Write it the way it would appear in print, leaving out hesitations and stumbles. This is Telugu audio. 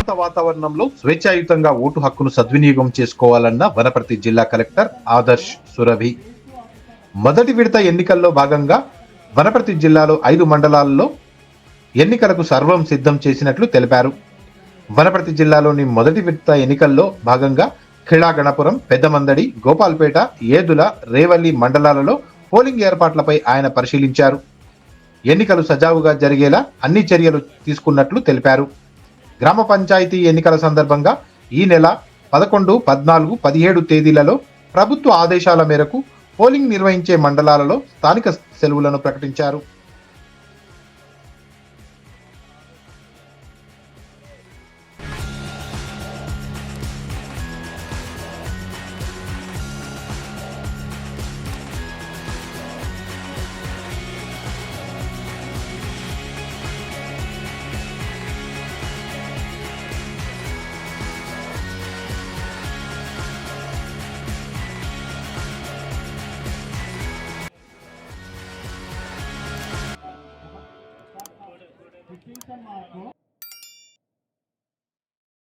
ప్రశాంత వాతావరణంలో స్వేచ్ఛాయుతంగా ఓటు హక్కును సద్వినియోగం చేసుకోవాలన్న వనపర్తి జిల్లా కలెక్టర్ ఆదర్శ్ సురభి. మొదటి విడత ఎన్నికల్లో భాగంగా వనపర్తి జిల్లాలో 5 మండలాల్లో ఎన్నికలకు సర్వం సిద్ధం చేసినట్లు తెలిపారు. వనపర్తి జిల్లాలోని మొదటి విడత ఎన్నికల్లో భాగంగా ఖిళాగణపురం, పెద్దమందడి, గోపాల్పేట, ఏదుల, రేవల్లి మండలాలలో పోలింగ్ ఏర్పాట్లపై ఆయన పరిశీలించారు. ఎన్నికలు సజావుగా జరిగేలా అన్ని చర్యలు తీసుకున్నట్లు తెలిపారు. గ్రామ పంచాయతీ ఎన్నికల సందర్భంగా ఈ నెల 11, 14, 17 తేదీలలో ప్రభుత్వ ఆదేశాల మేరకు పోలింగ్ నిర్వహించే మండలాలలో స్థానిక సెలవులను ప్రకటించారు. Distinction mark